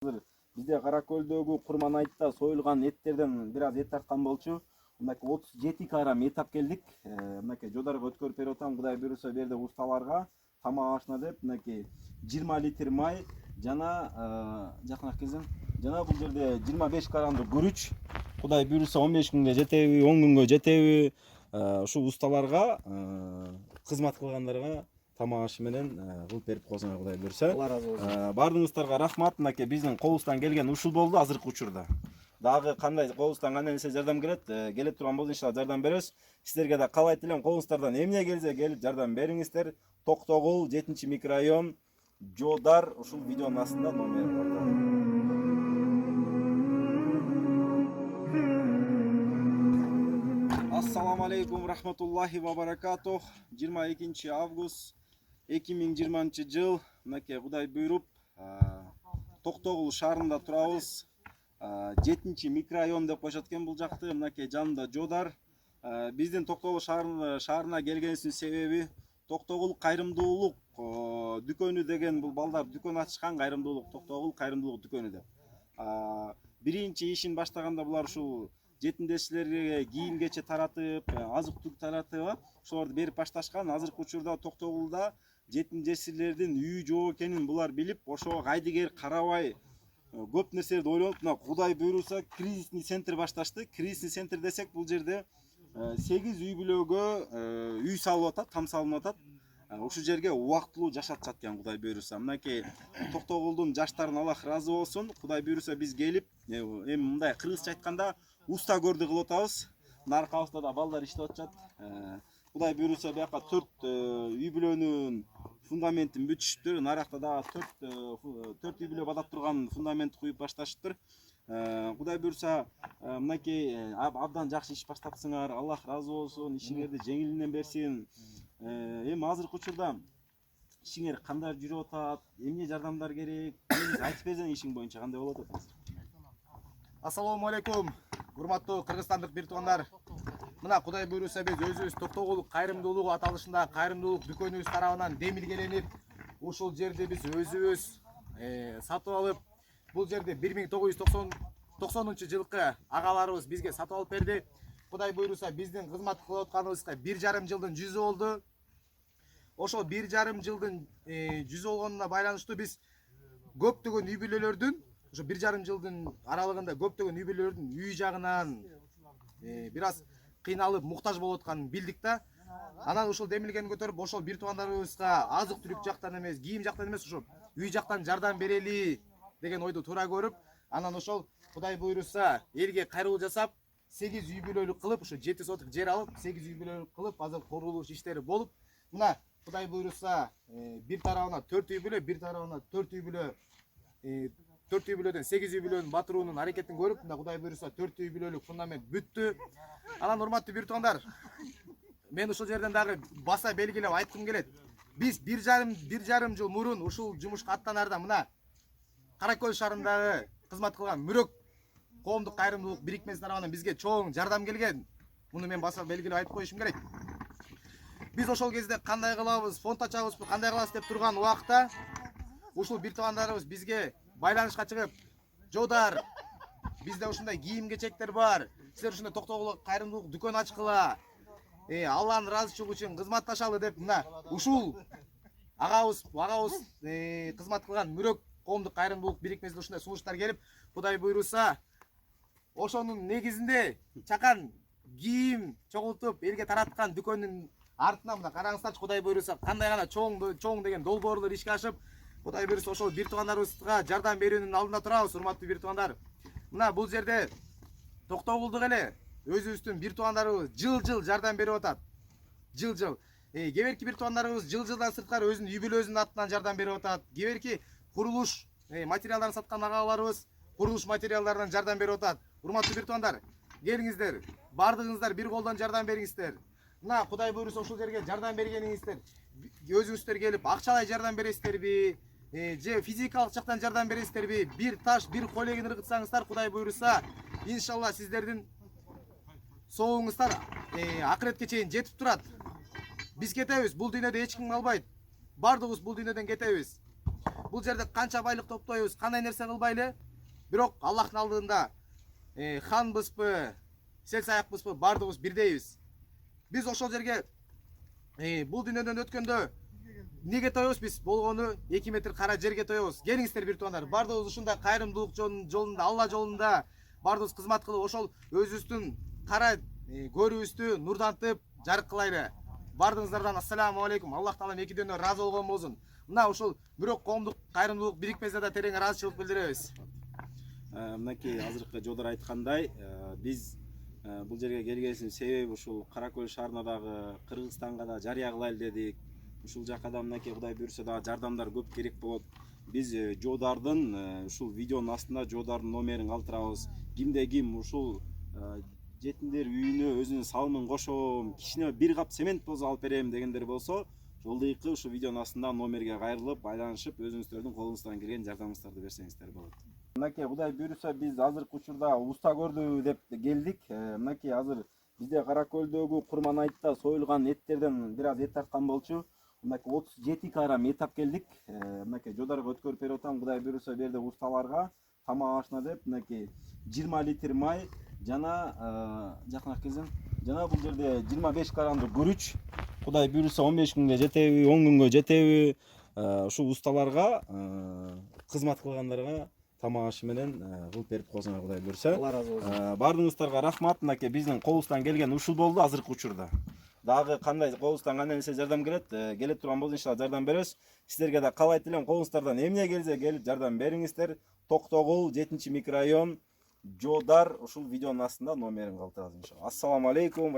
Бизде Каракөлдөгү Курманайтта союлган эттерден бир аз эт тарткан болчу. Мынакей 37 кг эт алып келдик. Мынакей жодарга өткөрүп берип атам. Кудай буйруса берде усталарга тамак ашына деп мынакей 20 литр май жана жакыныраак келсең, жана бул жерде 25 кг күрүч. Кудай буйруса 15 күнгө жетеби, 10 күнгө жетеби. Ушул усталарга кызмат кылгандарга тамак ашы менен кылып берип койсоңор Кудай буйруса. Алла разы болсун. Бардыгыңыздарга рахмат. Мынакей биздин колубуздан келген ушул болду азыркы учурда. Дагы кандай колубуздан кандай нерсе жардам келе турган болсо иншалла жардам беребиз. Сиздерге да каалайт элем, колуңуздардан эмне келсе келип жардам бериңиздер. Токтогул 7 микрорайон Жодар, ушул видеонун астында номер бар. Ассаламу алейкум рахматуллахи ва баракатух. 22 август 2020 жыл. Мынакей Кудай буйруп Токтогул шаарында турабыз. 7 микрорайон деп коюшат экен бул жакты. Мынакей жанында Жодар. Биздин Токтогул шаарына келгенибиздин себеби Токтогул кайрымдуулук дүкөнү деген бул балдар дүкөн ачышкан, кайрымдуулук Токтогул кайрымдуулук дүкөнү деп. Биринчи ишин баштаганда булар ушул жетимдештерге кийим кече таратып, азык-түлүк таратып, ошолорду берип башташкан. Азыркы учурда Токтогулда жетимдештердин үйү жок экенин булар билип, ошого кайдыгер карабай көп нерселерди ойлонуп, мына Кудай буйруса кризисный центр башташты. Кризисный центр десек, бул жерде 8 үй бүлөгө үй салып атат, там салынып атат. Ушул жерге убактылуу жашатышат экен Кудай буйруса. Мынакей Токтогулдун жаштарын Аллах разы болсун. Кудай буйруса биз келип, эми мындай кыргызча айтканда уста көрдү кылып атабыз. Мына аркабызда да балдар иштеп атышат. Кудай буйруса бияка 4 үй бүлөнүн фундаментин бүтүшүптүр. Наракта дагы 4 үй бүлө бадап турган фундамент куюп башташыптыр. Кудай буйруса мынакей абдан жакшы иш баштапсыңар. Аллах разы болсун. Ишиңерди жеңилинен берсин. Эми азыркы учурда ишиңер кандай жүрүп атат? Эмне жардамдар керек? Айтып берсең ишиң боюнча кандай болуп атат? Ассаламу алейкум, урматтуу кыргызстандык бир туугандар. Мына Кудай буйруса биз өзүбүз Токтогул кайрымдуулук аталышында кайрымдуулук дүкөнүбүз тарабынан демилгеленип, ушул жерди биз өзүбүз сатып алып, бул жерде 1990 жылкы агаларыбыз бизге сатып алып берди. Кудай буйруса биздин кызмат кылып атканыбызга 1,5 жылдын жүзү болду. Ошол 1,5 жылдын жүзү болгонуна байланыштуу биз көптөгөн үй бүлөлөрдүн, ошо 1,5 жылдын аралыгында көптөгөн үй бүлөлөрдүн үй жагынан бир аз кыйналып муктаж болуп атканын билдик да. Анан ушул демилгени көтөрүп, ошол бир туугандарыбызга азык-түлүк жактан эмес, кийим жактан эмес, ошо үй жактан жардам берели деген ойду туура көрүп, анан ошол Кудай буйруса элге кайрылуу жасап, 8 үй бүлөлүк кылып, ошо 7 соток жер алып, 8 үй бүлөлүк кылып, азыр курулуш иштери болуп, мына Кудай буйруса бир тарабына 4 үй бүлө, бир тарабына 4 үй бүлө, 4 үй бүлөдөн 8 үй бүлөнүн батыруунун аракетин көрүп, мына Кудай буйруса 4 үй бүлөлүк фундамент бүттү. Анан урматтуу бир туугандар, мен ушул жерден дагы баса белгилеп айткым келет. Биз 1,5 жыл мурун ушул жумушка аттанарда мына Каракөл шаарындагы кызмат кылган Мүрөк коомдук кайрымдуулук бирикмеси тарабынан бизге чоң жардам келген. Муну мен баса белгилеп айтып коюшум керек. Биз ошол кезде кандай кылабыз, фонд ачабызбы, кандай кылабыз деп турган убакта ушул бир туугандарыбыз бизге байланышка чыгып, Жодар, бизде ушундай кийим кечектер бар. Силер ушундай Токтогулга кайрымдуулук дүкөн ачкыла. Алланын ыраазычылыгы үчүн кызматташалы деп мына ушул агабыз кызмат кылган Мүрөк коомдук кайрымдуулук бирикмесине ушундай сунуштар келип, Кудай буйруса ошонун негизинде чакан кийим чогултуп элге тараткан дүкөнүн артынан мына караңыздарчы, Кудай буйруса кандай гана чоң деген долбоорлор ишке ашып, Кудай буйруса ошол бир туугандарыбызга жардам берүүнүн алдында турабыз, урматтуу бир туугандар. Мына бул жерде Токтогулдук эле өзүбүздүн бир туугандарыбыз жыл жардам берип атат. Жыл. Кеберки бир туугандарыбыз жылдан сырткары өзүнүн үй бүлөсүнүн атынан жардам берип атат. Кеберки курулуш материалдарын саткан агаларыбыз курулуш материалдарынан жардам берип атат. Урматтуу бир туугандар, келиңиздер, бардыгыңыздар бир колдон жардам бериңиздер. Мына Кудай буйруса ушул жерге жардам бергениңиздер, өзүңүздөр келип акчалай жардам бересиздерби, же физикалык жактан жардам бересиздерби, бир таш, бир колегин ыргытсаңыздар, Кудай буйруса, иншалла сиздердин соогуңуздар акыретке чейин жетип турат. Биз кетебиз, бул дүйнөдө эч ким калбайт. Бардыгыбыз бул дүйнөдөн кетебиз. бул жерде канча байлык топтойбуз, кандай нерсе кылбайлы, бирок Аллахтын алдында ханбызбы, сел саякпызбы, бардыгыбыз бирдейбиз. Биз ошол жерге бул дүйнөдөн өткөндө неге тоебуз? Биз болгону 2 метр кара жерге тоебуз. Келиңиздер бир туугандар, бардыгыбыз ушундай кайрымдуулук жолунда, Алла жолунда бардыгыбыз кызмат кылып, ошол өзүбүздүн кара көрүүбүздү нурдантып, жарык кылайлы. Бардыгыңыздардан ассаламу алейкум. Аллах таалам эки дүйнө разы болгон болсун. Мына ушул бирок коомдук кайрымдуулук бирикпесе да терең ыраазычылык билдиребиз. Мынакей азыркы Жодар айткандай, биз бул жерге келгенибиздин себеби ушул Кара Көл шаарына дагы, Кыргызстанга да жарыя кылайлы дедик. Ушул жака да мынакей Кудай буйрса дагы жардамдар көп керек болот. Биз Жодардын ушул видеонун астында Жодардын номерин калтырабыз. Кимде ким ушул жетимдер үйүнө өзүнүн салымын кошом, кичине бир кап цемент болсо алып берем дегендер болсо, жолдойкы ушул видеонун астында номерге кайрылып, айланышып, өзүңүздөрдүн колуңуздан келген жардамыңыздарды берсеңиздер болот. Мынакей Кудай буйрса биз азыркы учурда уста көрдү деп келдик. Мынакей азыр бизде Кара Көлдөгү Курманайтта союлган эттерден бир аз эт тарткан болчу. Мынакей 37 килограмм эт алып келдик. Мынакей Жодарга өткөрүп берип атам. Кудай буйрса бу жерде усталарга тамак ашына деп мынакей 20 литр май жана жакыныраак келсең, жана бул жерде 25 килограммдык күрүч. Кудай буйрса 15 күнгө жетеби, 10 күнгө жетеби. Ушул усталарга кызмат кылгандарга тамак ашы менен кылып берип койсоңор Кудай буйрса. Алла разы болсун. Бардыгыңыздарга рахмат. Мынакей биздин колубуздан келген ушул болду азыркы учурда. Дагы кандай колубуздан кандай нерсе жардам келет, келе турган болсо иншалла жардам беребиз. Сиздерге да каалайт элем, колуңуздардан эмне келсе келип жардам бериңиздер. Токтогул 7-микрорайон Жодар ушул видеонун астында номерин калтырабыз иншалла. Ассаламу алейкум.